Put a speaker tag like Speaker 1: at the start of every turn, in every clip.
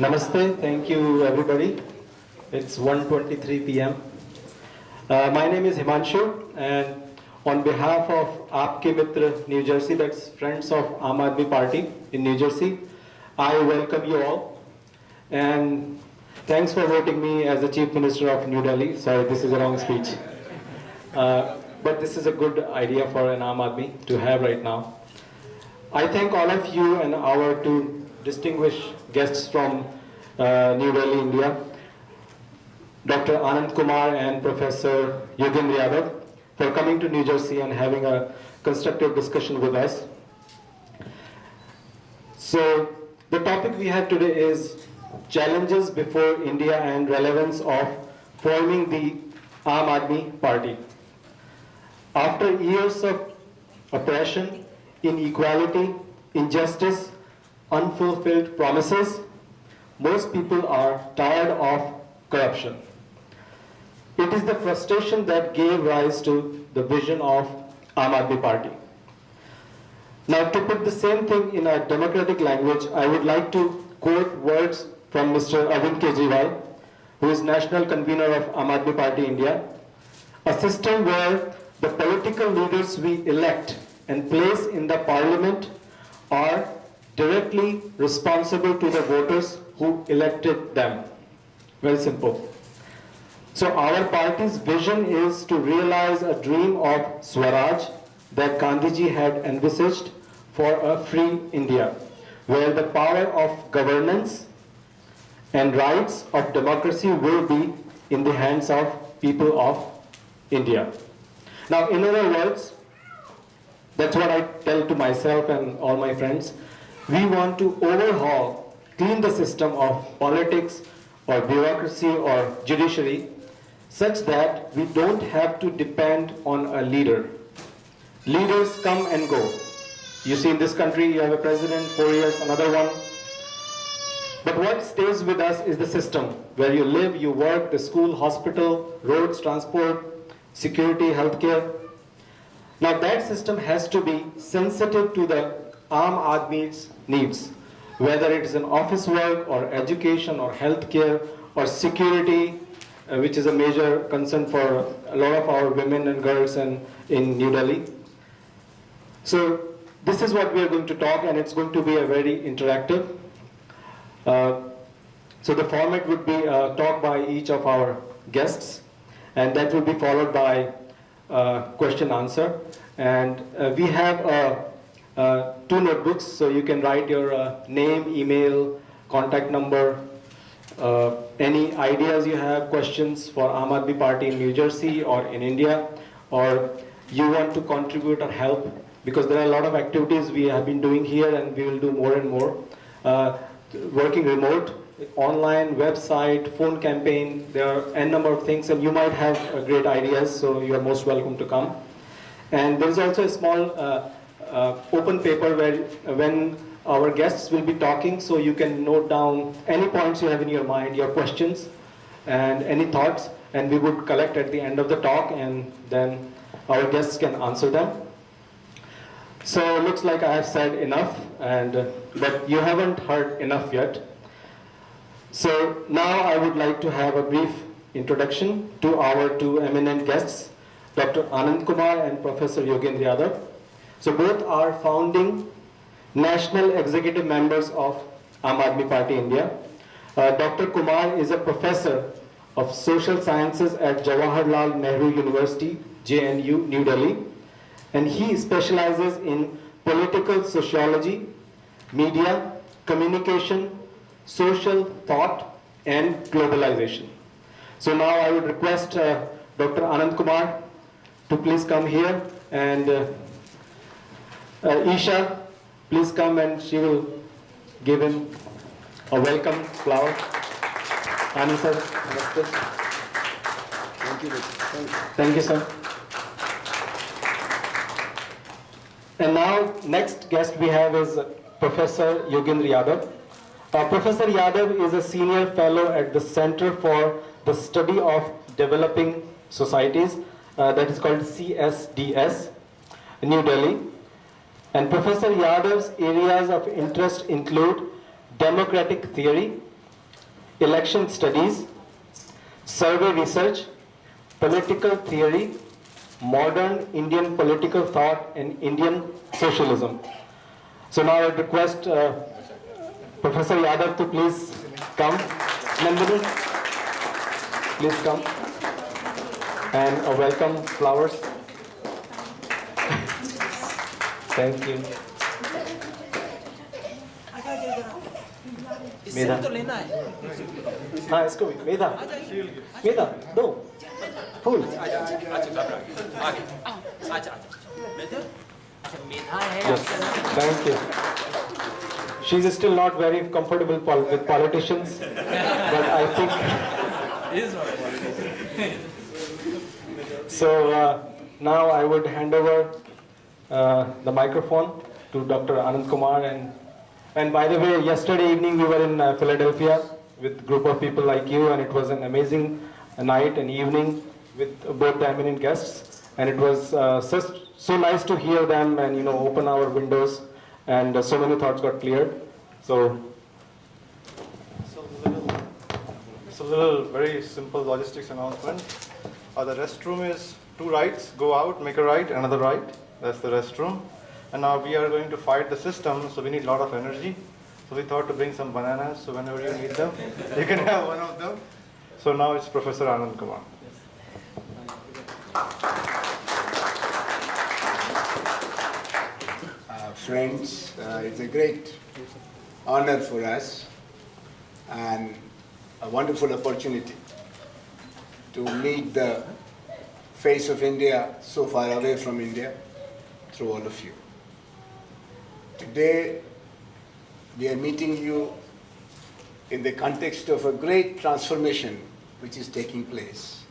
Speaker 1: Namaste, thank you everybody. It's 1:23 p.m. My name is Himanshu, and on behalf of AAPkeMitra New Jersey, that's Friends of Aam Aadmi Party in New Jersey, I welcome you all. And thanks for voting me as the Chief Minister of New Delhi. Sorry, this is a wrong speech. But this is a good idea for an Aam Aadmi to have right now. I thank all of you and our two distinguished guests from New Delhi, India, Dr. Anand Kumar and Professor Yogendra Yadav, for coming to New Jersey and having a constructive discussion with us. So, the topic we have today is challenges before India and relevance of forming the Aam Aadmi Party. After years of oppression, inequality, injustice, unfulfilled promises, most people are tired of corruption. It is the frustration that gave rise to the vision of Aam Aadmi Party. Now, to put the same thing in a democratic language, I would like to quote words from Mr. Arvind Kejriwal, who is national convener of Aam Aadmi Party India. A system where the political leaders we elect and place in the parliament are directly responsible to the voters who elected them. Very simple. So our party's vision is to realize a dream of Swaraj that Gandhiji had envisaged for a free India, where the power of governance and rights of democracy will be in the hands of people of India. Now, in other words, that's what I tell to myself and all my friends. We want to overhaul, clean the system of politics or bureaucracy or judiciary such that we don't have to depend on a leader. Leaders come and go. You see, in this country, you have a president, 4 years, another one. But what stays with us is the system, where you live, you work, the school, hospital, roads, transport, security, healthcare. Now that system has to be sensitive to the Aam Aadmi's needs, whether it is an office work or education or healthcare or security, which is a major concern for a lot of our women and girls in New Delhi. So this is what we are going to talk, and it's going to be a very interactive. So the format would be a talk by each of our guests, and that will be followed by question answer. And we have two notebooks, so you can write your name, email, contact number, any ideas you have, questions for Aam Aadmi Party in New Jersey or in India, or you want to contribute or help, because there are a lot of activities we have been doing here and we will do more and more. Working remote, online, website, phone campaign, there are n number of things, and you might have great ideas, so you are most welcome to come. And there is also a small open paper where when our guests will be talking, so you can note down any points you have in your mind, your questions and any thoughts, and we would collect at the end of the talk, and then our guests can answer them. So it looks like I have said enough, but you haven't heard enough yet. So now I would like to have a brief introduction to our two eminent guests, Dr. Anand Kumar and Professor Yogendra Yadav. So both are founding national executive members of Aam Aadmi Party India. Dr. Kumar is a professor of social sciences at Jawaharlal Nehru University, JNU, New Delhi, and he specializes in political sociology, media, communication, social thought, and globalization. So now I would request Dr. Anand Kumar to please come here, and Isha, please come, and she will give him a welcome flower. Anand sir, namaste.
Speaker 2: Thank you.
Speaker 1: Thank you, sir. And now, next guest we have is Professor Yogendra Yadav. Professor Yadav is a senior fellow at the Center for the Study of Developing Societies, that is called CSDS, New Delhi. And Professor Yadav's areas of interest include democratic theory, election studies, survey research, political theory, modern Indian political thought, and Indian socialism. So now I would request Professor Yadav to please come. Nandini, please come. And welcome flowers. Thank you. मेधा
Speaker 3: तो लेना है।
Speaker 1: हाँ इसको भी मेधा मेधा दो फूल yes thank you she is still not very comfortable with politicians but I think so now I would hand over the microphone to Dr. Anand Kumar and by the way, yesterday evening we were in Philadelphia with a group of people like you, and it was an amazing night and evening with both the eminent guests, and it was so nice to hear them and open our windows, and so many thoughts got cleared. So
Speaker 4: It's a little very simple logistics announcement. The restroom is 2 rights, go out, make a right, another right. That's the restroom. And now we are going to fight the system, so we need a lot of energy. So we thought to bring some bananas, so whenever you need them, you can have one of them. So now it's Professor Anand Kumar.
Speaker 5: Friends, it's a great honor for us and a wonderful opportunity to meet the face of India so far away from India through all of you. Today, we are meeting you in the context of a great transformation which is taking place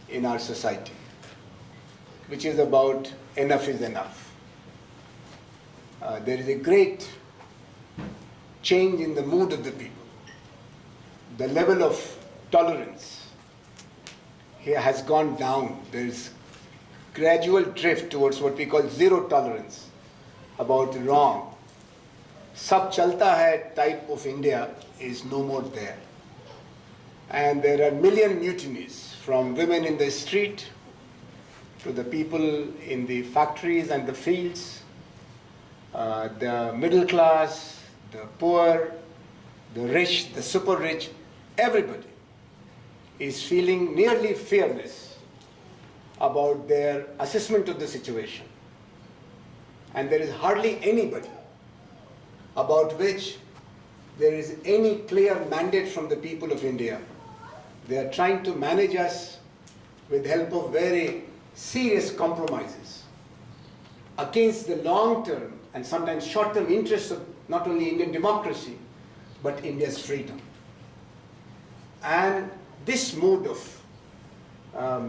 Speaker 5: in our society, which is about enough is enough. There is a great change in the mood of the people. The level of tolerance here has gone down. There is gradual drift towards what we call zero tolerance about wrong. Sab chalta hai type of India is no more there. And there are million mutinies, from women in the street to the people in the factories and the fields, the middle class, the poor, the rich, the super rich, everybody is feeling nearly fearless about their assessment of the situation. And there is hardly anybody about which there is any clear mandate from the people of India. They are trying to manage us with help of very serious compromises against the long-term and sometimes short-term interests of not only Indian democracy, but India's freedom. And this mood of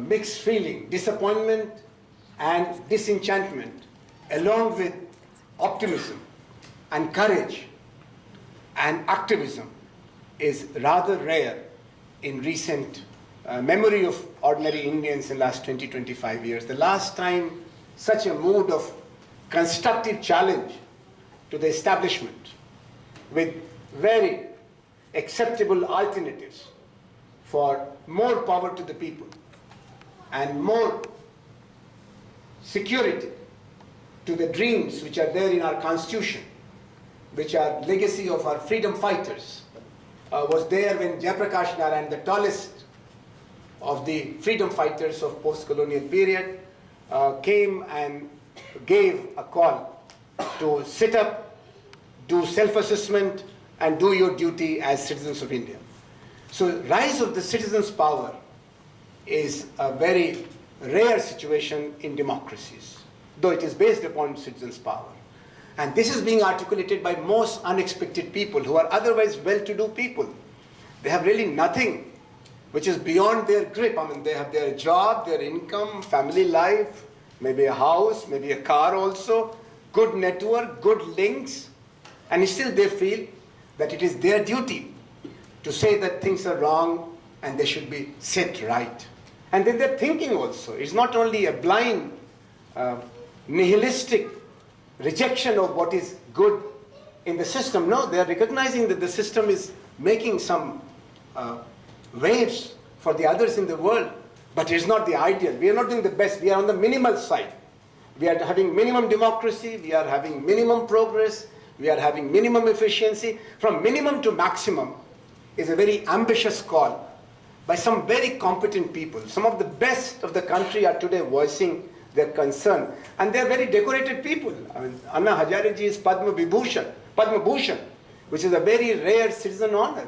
Speaker 5: mixed feeling, disappointment and disenchantment, along with optimism and courage and activism, is rather rare in recent memory of ordinary Indians in the last 20-25 years. The last time such a mood of constructive challenge to the establishment with very acceptable alternatives for more power to the people and more security to the dreams which are there in our constitution, which are legacy of our freedom fighters, was there when Jayaprakash Narayan, the tallest of the freedom fighters of post-colonial period, came and gave a call to sit up, do self-assessment, and do your duty as citizens of India. So rise of the citizens' power is a very rare situation in democracies, though it is based upon citizens' power. And this is being articulated by most unexpected people who are otherwise well-to-do people. They have really nothing which is beyond their grip. I mean, they have their job, their income, family life, maybe a house, maybe a car also, good network, good links, and still they feel that it is their duty to say that things are wrong and they should be set right. And then their thinking also is not only a blind, nihilistic rejection of what is good in the system. No, they are recognizing that the system is making some waves for the others in the world, but it's not the ideal. We are not doing the best. We are on the minimal side. We are having minimum democracy. We are having minimum progress. We are having minimum efficiency. From minimum to maximum is a very ambitious call by some very competent people. Some of the best of the country are today voicing their concern. And they are very decorated people. I mean, Anna Hazare ji is Padma Bhushan, which is a very rare citizen honor.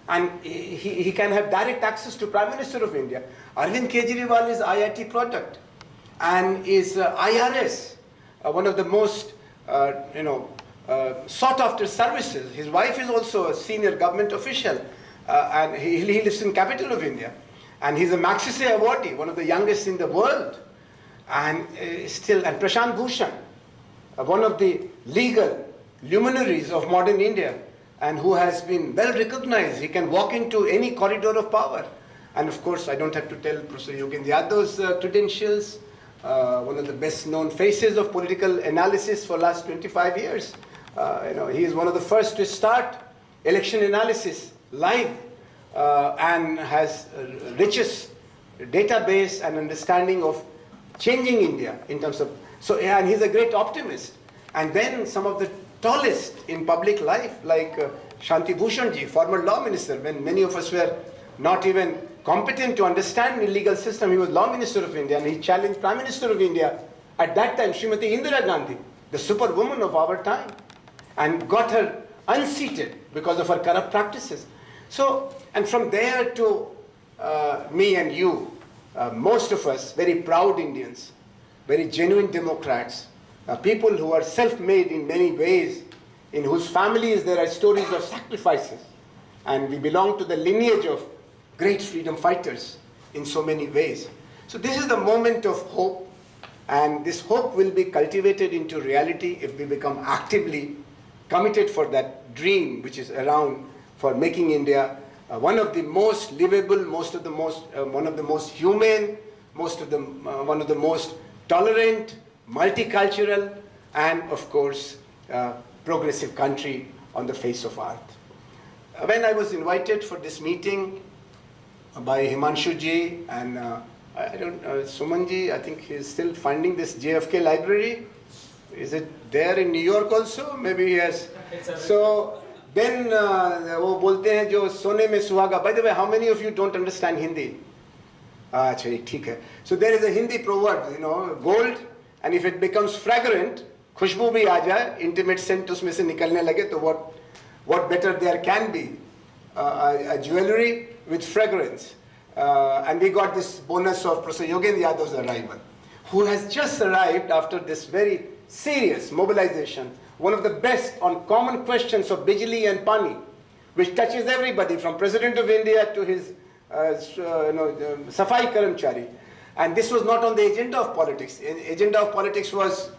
Speaker 5: And he can have direct access to Prime Minister of India. Arvind Kejriwal is IIT product and is IRS, one of the most sought after services. His wife is also a senior government official, and he lives in capital of India. And he's a Magsaysay awardee, one of the youngest in the world. And and Prashant Bhushan, one of the legal luminaries of modern India, and who has been well recognized. He can walk into any corridor of power. And of course, I don't have to tell Professor Yogendra Yadav's credentials, one of the best known faces of political analysis for last 25 years. He is one of the first to start election analysis live and has richest database and understanding of changing India in terms of, and he's a great optimist. And then some of the tallest in public life, like Shanti Bhushan ji, former law minister, when many of us were not even competent to understand the legal system, he was law minister of India, and he challenged Prime Minister of India at that time, Srimati Indira Gandhi, the superwoman of our time, and got her unseated because of her corrupt practices. So, and from there to me and you, most of us, very proud Indians, very genuine Democrats, people who are self-made in many ways, in whose families there are stories of sacrifices, and we belong to the lineage of great freedom fighters in so many ways. So this is the moment of hope, and this hope will be cultivated into reality if we become actively committed for that dream which is around for making India one of the most livable, one of the most humane, one of the most tolerant, multicultural, and of course progressive country on the face of earth. When I was invited for this meeting by Himanshu ji and Suman ji, I think he's still finding this JFK library. Is it there in New York also? Maybe he has. So then वो बोलते हैं जो सोने में सुहागा. By the way, how many of you don't understand Hindi? अच्छा ठीक है. So there is a Hindi proverb, gold, and if it becomes fragrant, खुशबू भी आ जाए, intimate scent उसमें से निकलने लगे, तो what better there can be? A jewelry with fragrance. And we got this bonus of Professor Yogendra Yadav's arrival, who has just arrived after this very serious mobilization, one of the best on common questions of Bijli and Pani, which touches everybody from President of India to his Safai Karamchari. And this was not on the agenda of politics. Agenda of politics was,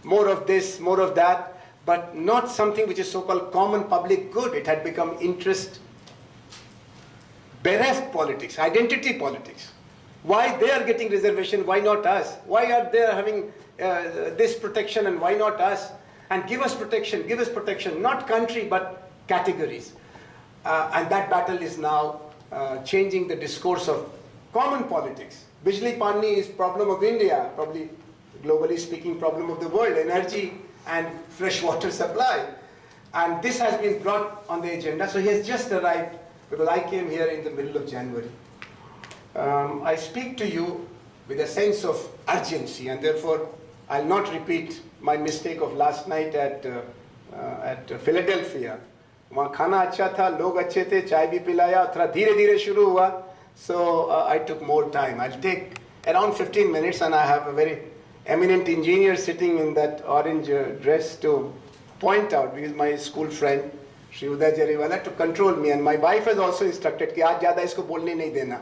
Speaker 5: more of this, more of that, but not something which is so-called common public good. It had become interest bereft politics, identity politics. Why they are getting reservation, why not us? Why are they having this protection and why not us? And give us protection, not country but categories. And that battle is now changing the discourse of common politics. Bijli Pani is problem of India, probably globally speaking problem of the world, energy and fresh water supply. And this has been brought on the agenda. So he has just arrived because I came here in the middle of January. I speak to you with a sense of urgency, and therefore I'll not repeat my mistake of last night at Philadelphia. वहाँ खाना अच्छा था, लोग अच्छे थे, चाय भी पिलाया, थोड़ा धीरे-धीरे शुरू हुआ. So I took more time. I'll take around 15 minutes, and I have a very eminent engineer sitting in that orange dress to point out. He is my school friend, Shri Uday Jariwala, to control me. And my wife has also instructed कि आज ज़्यादा इसको बोलने नहीं देना.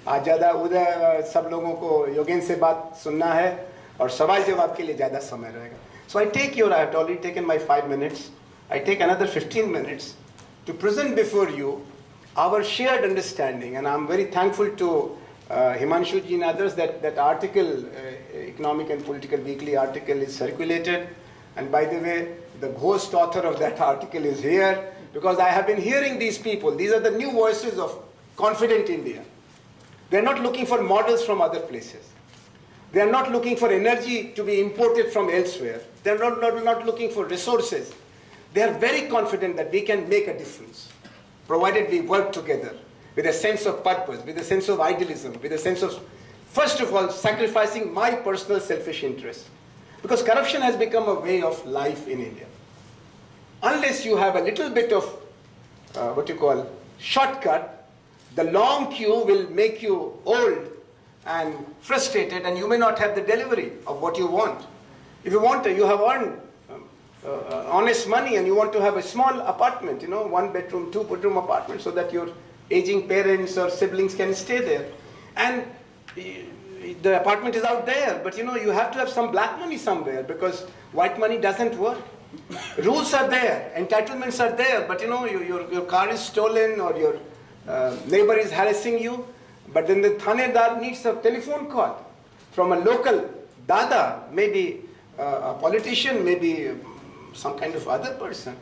Speaker 5: आज ज़्यादा उदय सब लोगों को योगेंद्र से बात सुनना है और सवाल जवाब के लिए ज़्यादा समय रहेगा. So I have already taken my 5 minutes. I take another 15 minutes to present before you our shared understanding. And I'm very thankful to Himanshu ji and others that article, Economic and Political Weekly article is circulated. And by the way, the ghost author of that article is here, because I have been hearing these people. These are the new voices of confident India. They're not looking for models from other places. They are not looking for energy to be imported from elsewhere. They're not looking for resources. They are very confident that we can make a difference, provided we work together with a sense of purpose, with a sense of idealism, with a sense of, first of all, sacrificing my personal selfish interests. Because corruption has become a way of life in India. Unless you have a little bit of, shortcut, the long queue will make you old and frustrated, and you may not have the delivery of what you want. If you want, you have earned honest money and you want to have a small apartment, 1 bedroom, 2 bedroom apartment, so that your aging parents or siblings can stay there. And the apartment is out there, but you have to have some black money somewhere, because white money doesn't work. Rules are there, entitlements are there, but your car is stolen or your neighbor is harassing you, but then the thanedar needs a telephone call from a local dada, maybe a politician, maybe some kind of other person.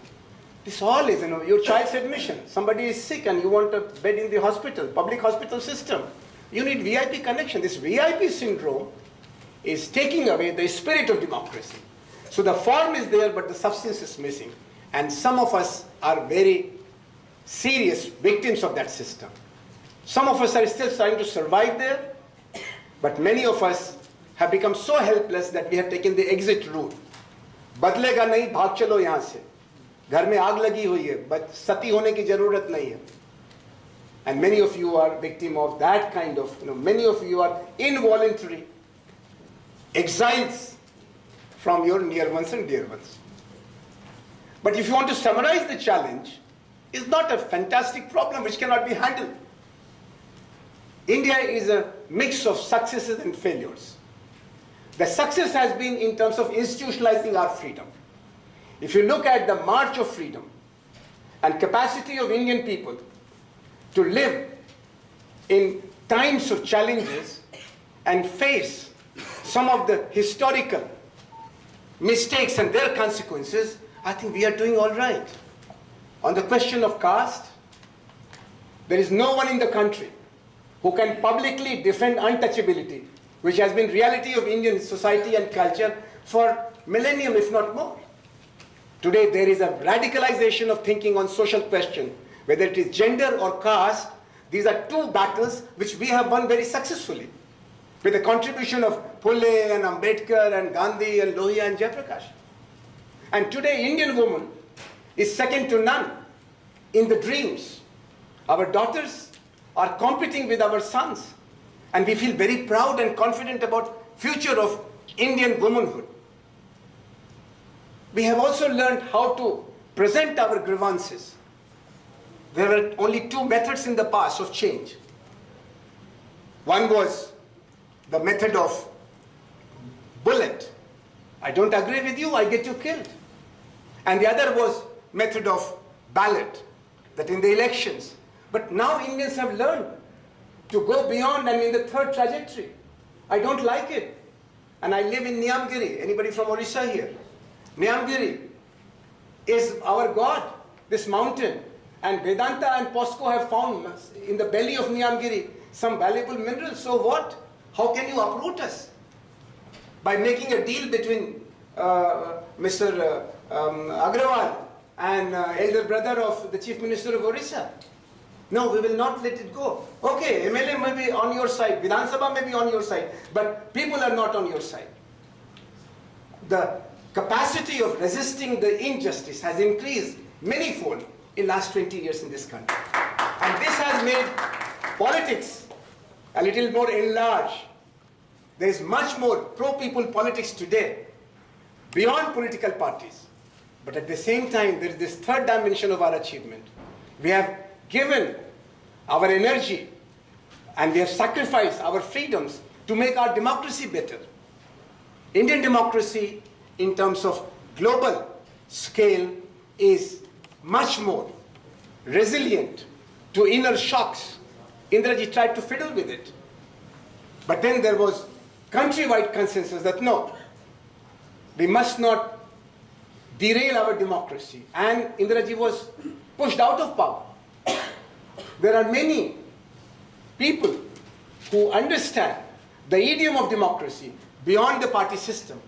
Speaker 5: This all is, your child's admission. Somebody is sick and you want a bed in the hospital, public hospital system. You need VIP connection. This VIP syndrome is taking away the spirit of democracy. So the form is there, but the substance is missing. And some of us are very serious victims of that system. Some of us are still trying to survive there, but many of us have become so helpless that we have taken the exit route. बदलेगा नहीं, भाग चलो यहाँ से. घर में आग लगी हुई है, but सती होने की जरूरत नहीं है. And many of you are victim of that kind of, many of you are involuntary exiles from your near ones and dear ones. But if you want to summarize the challenge, it's not a fantastic problem which cannot be handled. India is a mix of successes and failures. The success has been in terms of institutionalizing our freedom. If you look at the march of freedom and capacity of Indian people to live in times of challenges and face some of the historical mistakes and their consequences, I think we are doing all right. On the question of caste, there is no one in the country who can publicly defend untouchability, which has been reality of Indian society and culture for millennium, if not more. Today there is a radicalization of thinking on social question, whether it is gender or caste. These are two battles which we have won very successfully, with the contribution of Phule and Ambedkar and Gandhi and Lohia and Jayaprakash. And today Indian woman is second to none in the dreams. Our daughters are competing with our sons, and we feel very proud and confident about future of Indian womanhood. We have also learned how to present our grievances. There were only two methods in the past of change. One was the method of bullet. I don't agree with you, I get you killed. And the other was method of ballot, that in the elections. But now Indians have learned to go beyond and in the third trajectory. I don't like it. And I live in Niyamgiri. Anybody from Orissa here? Niyamgiri is our God, this mountain. And Vedanta and POSCO have found in the belly of Niyamgiri some valuable minerals. So what? How can you uproot us? By making a deal between Mr. Agrawal and elder brother of the Chief Minister of Orissa. No, we will not let it go. Okay, MLA may be on your side, Vidhan Sabha may be on your side, but people are not on your side. The capacity of resisting the injustice has increased manyfold in last 20 years in this country. And this has made politics a little more enlarged. There is much more pro-people politics today, beyond political parties. But at the same time, there is this third dimension of our achievement. We have given our energy and we have sacrificed our freedoms to make our democracy better. Indian democracy, in terms of global scale, is much more resilient to inner shocks. Indraji tried to fiddle with it. But then there was countrywide consensus that no, we must not derail our democracy. And Indiraji was pushed out of power. There are many people who understand the idiom of democracy beyond the party system.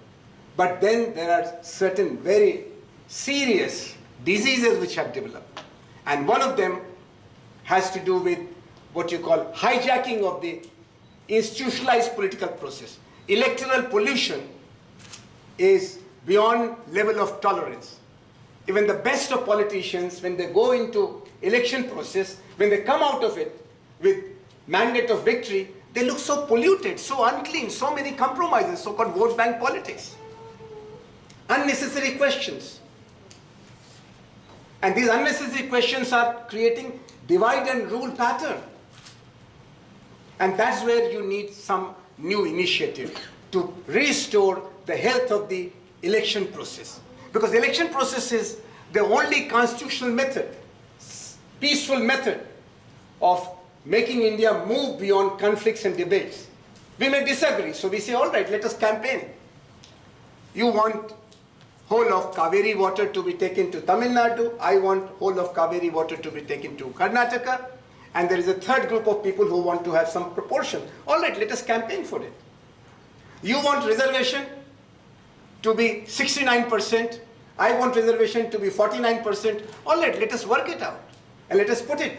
Speaker 5: But then there are certain very serious diseases which have developed. And one of them has to do with what you call hijacking of the institutionalized political process. Electoral pollution is beyond level of tolerance. Even the best of politicians, when they go into election process, when they come out of it with mandate of victory, they look so polluted, so unclean, so many compromises, so-called vote bank politics. Unnecessary questions. And these unnecessary questions are creating divide and rule pattern. And that's where you need some new initiative to restore the health of the election process. Because the election process is the only constitutional method, peaceful method of making India move beyond conflicts and debates. We may disagree, so we say, all right, let us campaign. You want whole of Kaveri water to be taken to Tamil Nadu, I want whole of Kaveri water to be taken to Karnataka, and there is a third group of people who want to have some proportion. All right, let us campaign for it. You want reservation to be 69%, I want reservation to be 49%. All right, let us work it out and let us put it.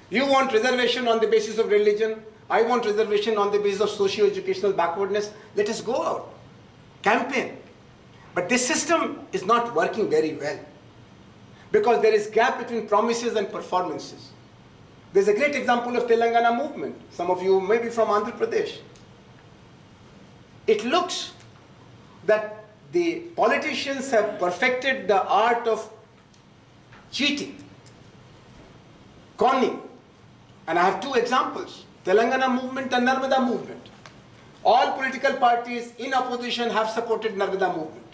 Speaker 5: You want reservation on the basis of religion, I want reservation on the basis of socio-educational backwardness. Let us go out, campaign. But this system is not working very well because there is gap between promises and performances. There's a great example of Telangana movement. Some of you may be from Andhra Pradesh. It looks that the politicians have perfected the art of cheating, conning. And I have two examples, Telangana movement and Narmada movement. All political parties in opposition have supported Narmada movement.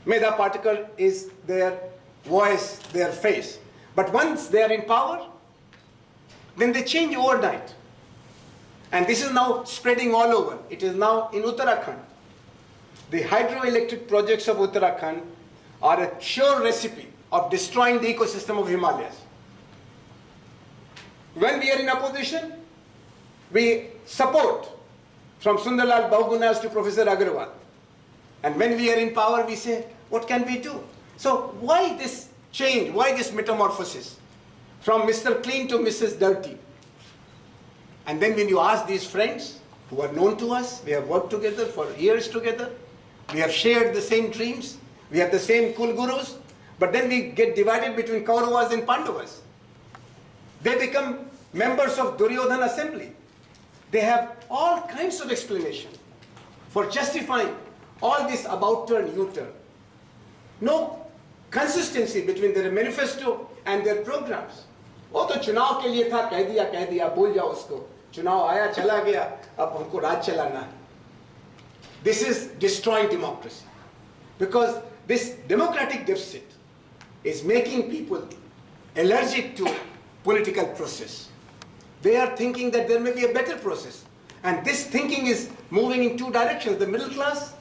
Speaker 5: Medha Patekar is their voice, their face. But once they are in power, then they change overnight. And this is now spreading all over. It is now in Uttarakhand. The hydroelectric projects of Uttarakhand are a sure recipe of destroying the ecosystem of Himalayas. When we are in opposition, we support from Sundarlal Bahugunas to Professor Agarwal. And when we are in power, we say, what can we do? So why this change? Why this metamorphosis? From Mr. Clean to Mrs. Dirty. And then when you ask these friends who are known to us, we have worked together for years together, we have shared the same dreams, we have the same Kulgurus, but then we get divided between Kauravas and Pandavas. They become members of Duryodhana assembly. They have all kinds of explanation for justifying all this about turn, U-turn. No consistency between their manifesto and their programs. वो तो चुनाव के लिए था, कह दिया, भूल जाओ उसको. चुनाव आया, चला गया, अब हमको राज चलाना है. This is destroying democracy. Because this democratic deficit is making people allergic to political process. They are thinking that there may be a better process. And this thinking is moving in two directions. The middle class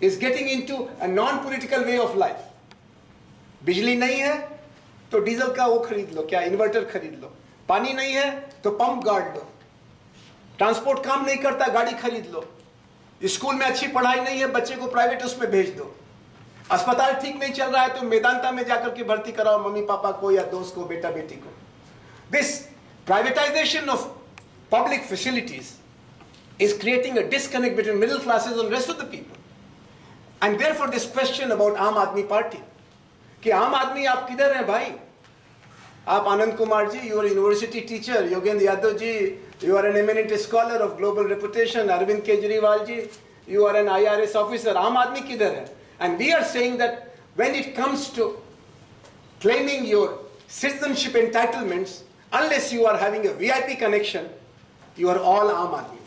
Speaker 5: is getting into a non-political way of life. बिजली नहीं है तो diesel का वो खरीद लो, क्या inverter खरीद लो. पानी नहीं है तो पंप गाड़ लो. ट्रांसपोर्ट काम नहीं करता, गाड़ी खरीद लो. स्कूल में अच्छी पढ़ाई नहीं है, बच्चे को प्राइवेट उसमें भेज दो. अस्पताल ठीक नहीं चल रहा है तो मेदांता में जाकर के भर्ती कराओ मम्मी पापा को या दोस्त को, बेटा बेटी को. This privatization of public facilities is creating a disconnect between middle classes and rest of the people. And therefore this question about Aam Aadmi Party, कि आम आदमी आप किधर हैं भाई? आप Anand Kumar ji, you are a university teacher, Yogendra Yadav ji, you are an eminent scholar of global reputation, Arvind Kejriwal ji, you are an IRS officer, आम आदमी किधर है? And we are saying that when it comes to claiming your citizenship entitlements, unless you are having a VIP connection, you are all Aam Aadmi.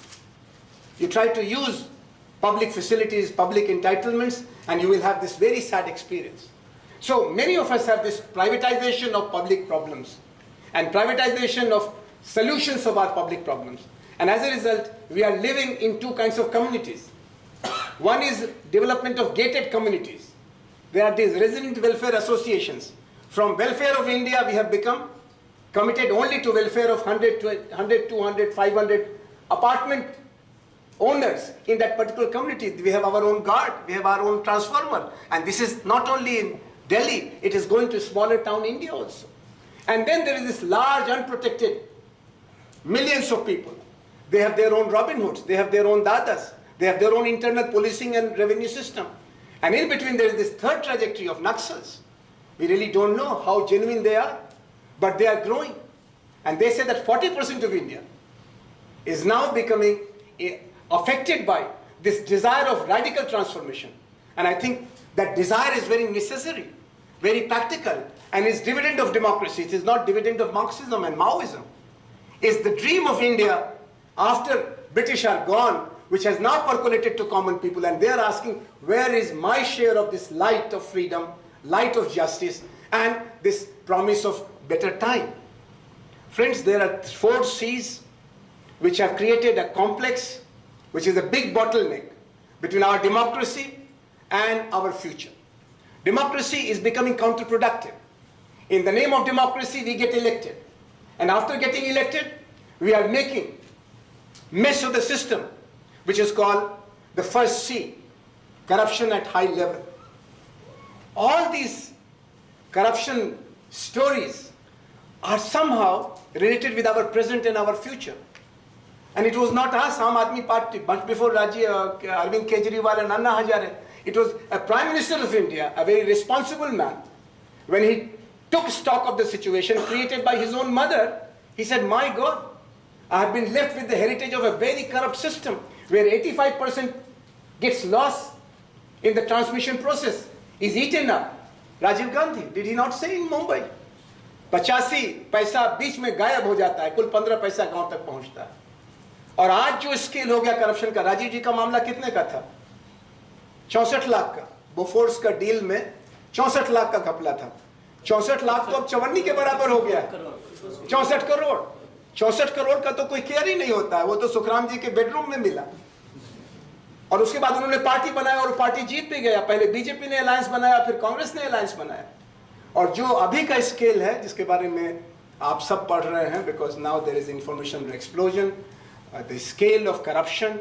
Speaker 5: You try to use public facilities, public entitlements, and you will have this very sad experience. So many of us have this privatization of public problems and privatization of solutions of our public problems. And as a result, we are living in two kinds of communities. One is development of gated communities, There are these resident welfare associations. From welfare of India, we have become committed only to welfare of 100, 200, 500 apartment owners in that particular community. We have our own guard, we have our own transformer. And this is not only in Delhi, it is going to smaller town India also. And then there is this large unprotected millions of people. They have their own Robin Hoods, they have their own Dadas, they have their own internal policing and revenue system. And in between there is this third trajectory of Naxals. We really don't know how genuine they are, but they are growing. And they say that 40% of India is now becoming affected by this desire of radical transformation. And I think that desire is very necessary, very practical, and is dividend of democracy. It is not dividend of Marxism and Maoism. It's the dream of India after British are gone, which has now percolated to common people, and they are asking, where is my share of this light of freedom, light of justice, and this promise of better time? Friends, there are 4 C's which have created a complex, which is a big bottleneck between our democracy and our future. Democracy is becoming counterproductive. In the name of democracy, we get elected. And after getting elected, we are making mess of the system, which is called the first C, corruption at high level. All these corruption stories are somehow related with our present and our future. And it was not us, Aam Aadmi Party, much before Arvind Kejriwal and Anna Hazare. It was a Prime Minister of India, a very responsible man. When he took stock of the situation created by his own mother, he said, my God, I have been left with the heritage of a very corrupt system where 85% gets lost in the transmission process, is eaten up. Rajiv Gandhi, did he not say in Mumbai? 85 पैसा बीच में गायब हो जाता है, कुल 15 पैसा गांव तक पहुंचता है. और आज जो स्केल हो गया करप्शन का, राजीव जी का मामला कितने का था? 64 लाख का. बोफोर्स का डील में 64 लाख का घपला था. 64 लाख तो अब चवन्नी के बराबर हो गया है. 64 करोड़. 64 करोड़ का तो कोई केयर ही नहीं होता है. वो तो सुखराम जी के बेडरूम में मिला. और उसके बाद उन्होंने पार्टी बनाया और पार्टी जीत भी गया. पहले बीजेपी ने अलायंस बनाया, फिर कांग्रेस ने अलायंस बनाया. और जो अभी का स्केल है, जिसके बारे में आप सब पढ़ रहे हैं, because now there is information explosion, the scale of corruption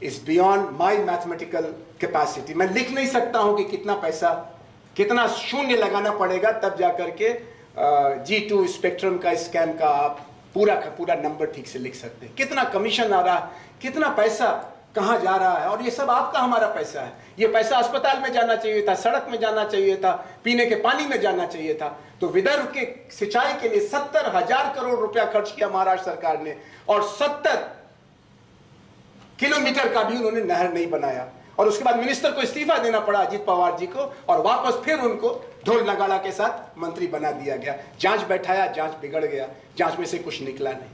Speaker 5: is beyond my mathematical capacity. मैं लिख नहीं सकता हूं कि कितना पैसा, कितना शून्य लगाना पड़ेगा, तब जाकर के G2 स्पेक्ट्रम का स्कैम का आप पूरा का पूरा नंबर ठीक से लिख सकते हैं. कितना कमीशन आ रहा, कितना पैसा कहाँ जा रहा है, और ये सब आपका हमारा पैसा है. ये पैसा अस्पताल में जाना चाहिए था, सड़क में जाना चाहिए था, पीने के पानी में जाना चाहिए था. तो विदर्भ के सिंचाई के लिए 70,000 करोड़ रुपया खर्च किया महाराष्ट्र सरकार ने, और 70 किलोमीटर का भी उन्होंने नहर नहीं बनाया. और उसके बाद मिनिस्टर को इस्तीफा देना पड़ा अजीत पवार जी को, और वापस फिर उनको ढोल नगाड़ा के साथ मंत्री बना दिया गया. जांच बैठाया, जांच बिगड़ गया, जांच में से कुछ निकला नहीं.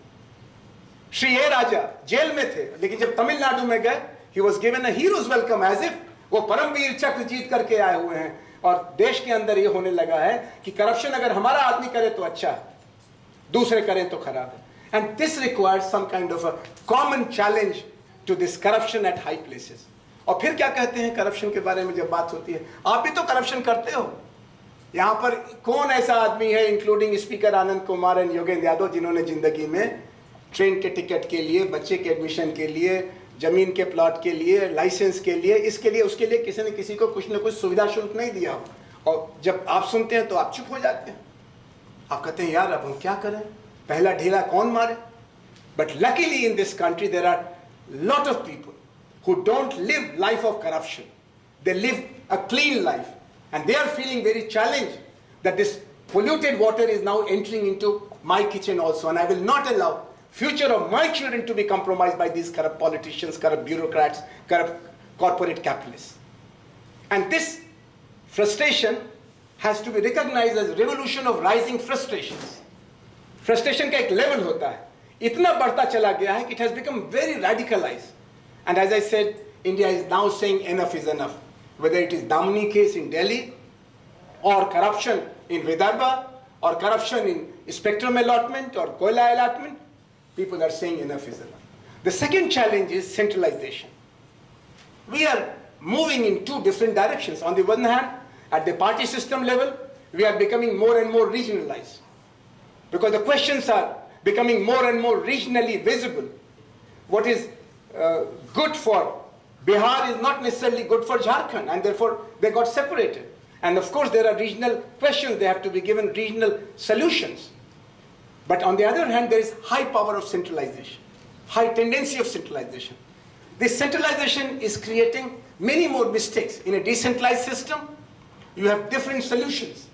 Speaker 5: श्री ए राजा जेल में थे, लेकिन जब तमिलनाडु में गए, he was given a hero's welcome, as if वो परमवीर चक्र जीत करके आए हुए हैं. और देश के अंदर ये होने लगा है कि करप्शन अगर हमारा आदमी करे तो अच्छा है, दूसरे करें तो खराब है. And this requires some kind of a common challenge to this corruption at high places. और फिर क्या कहते हैं करप्शन के बारे में जब बात होती है, आप भी तो करप्शन करते हो. यहां पर कौन ऐसा आदमी है, including speaker Anand Kumar and Yogendra Yadav, जिन्होंने जिंदगी में ट्रेन के टिकट के लिए, बच्चे के एडमिशन के लिए, जमीन के प्लॉट के लिए, लाइसेंस के लिए, इसके लिए उसके लिए किसी ने किसी को कुछ न कुछ सुविधा शुल्क नहीं दिया हो. और जब आप सुनते हैं तो आप चुप हो जाते हैं. आप कहते हैं यार अब हम क्या करें, पहला ढीला कौन मारे. But luckily in this country there are lot of people who don't live life of corruption. They live a clean life, and they are feeling very challenged that this polluted water is now entering into my kitchen also, and I will not allow future of my children to be compromised by these corrupt politicians, corrupt bureaucrats, corrupt corporate capitalists. And this frustration has to be recognized as revolution of rising frustrations. Frustration का एक level होता है, इतना बढ़ता चला गया है कि it has become very radicalized. And as I said, India is now saying enough is enough. Whether it is Damni case in Delhi, or corruption in Vidarbha, or corruption in spectrum allotment or Koila allotment, people are saying enough is enough. The second challenge is centralization. We are moving in two different directions. On the one hand, At the party system level, we are becoming more and more regionalized. Because the questions are becoming more and more regionally visible. What is good for Bihar is not necessarily good for Jharkhand, and therefore they got separated. And of course there are regional questions, they have to be given regional solutions. But on the other hand, there is high power of centralization, high tendency of centralization. This centralization is creating many more mistakes. In a decentralized system, you have different solutions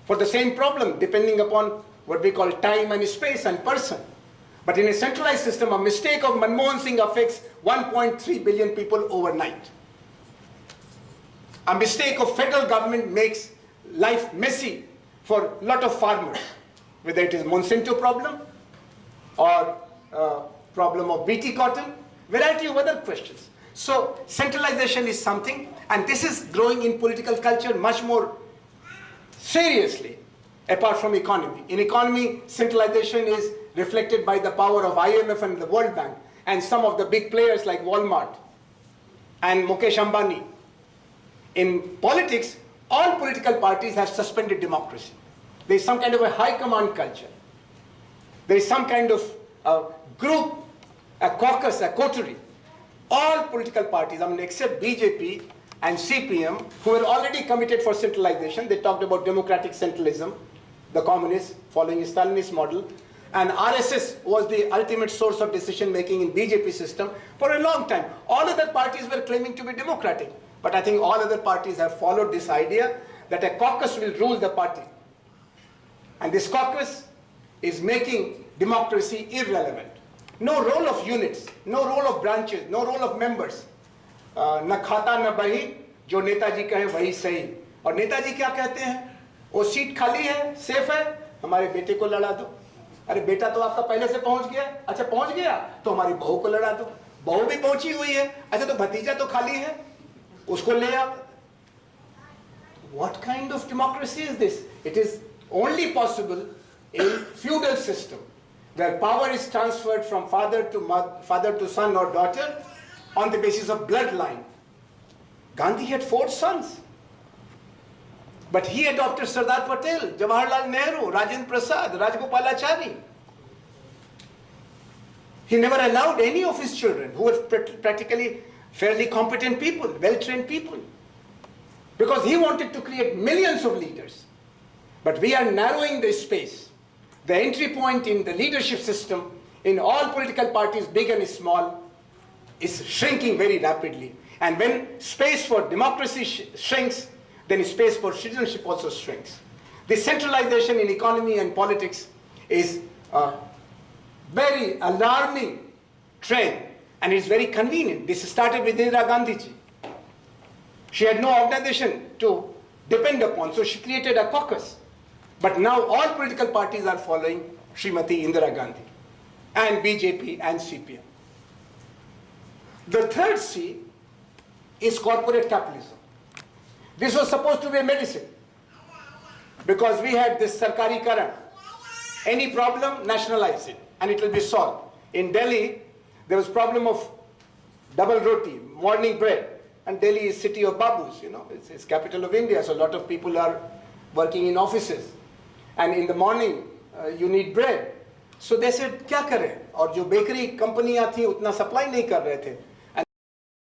Speaker 5: for the same problem depending upon what we call time and space and person. But in a centralized system, a mistake of Manmohan Singh affects 1.3 billion people overnight. A mistake of federal government makes life messy for a lot of farmers, whether it is Monsanto problem or problem of BT cotton, variety of other questions. So centralization is something, and this is growing in political culture much more seriously apart from economy. In economy, centralization is reflected by the power of IMF and the World Bank and some of the big players like Walmart and Mukesh Ambani. In politics, all political parties have suspended democracy. There is some kind of a high command culture. There is some kind of a group, a caucus, a coterie. All political parties, except BJP and CPM, who were already committed for centralization. They talked about democratic centralism, the communists following Stalinist model. And RSS was the ultimate source of decision making in BJP system for a long time. All other parties were claiming to be democratic. But I think all other parties have followed this idea that a caucus will rule the party. And this caucus is making democracy irrelevant. No role of units, no role of branches, no role of members. न खाता न बही, जो नेताजी कहे वही सही. और नेताजी क्या कहते हैं? वो सीट खाली है, सेफ है, हमारे बेटे को लड़ा दो. अरे बेटा तो आपका पहले से पहुंच गया. अच्छा पहुंच गया तो हमारी बहू को लड़ा दो. बहू भी पहुंची हुई है. अच्छा तो भतीजा तो खाली है, उसको ले आओ. What kind of democracy is this? It is only possible in feudal system, where power is transferred from father to son or daughter on the basis of bloodline. Gandhi had 4 sons. But he adopted Sardar Patel, Jawaharlal Nehru, Rajendra Prasad, Rajgopalachari. He never allowed any of his children, who were practically fairly competent people, well-trained people, because he wanted to create millions of leaders. But we are narrowing the space. The entry point in the leadership system in all political parties, big and small, is shrinking very rapidly. And when space for democracy shrinks, then space for citizenship also shrinks. The centralization in economy and politics is a very alarming trend, and it's very convenient. This started with Indira Gandhi ji. She had no organization to depend upon, so she created a caucus. But now all political parties are following Srimati Indira Gandhi and BJP and CPM. The third C is corporate capitalism. This was supposed to be a medicine, because we had this Sarkari Karan. Any problem, nationalize it, and it will be solved. In Delhi, there was problem of double roti, morning bread, and Delhi is city of babus, it's capital of India, so a lot of people are working in offices. And in the morning, you need bread. So they said, क्या करें? और जो bakery companies थी उतना supply नहीं कर रहे थे.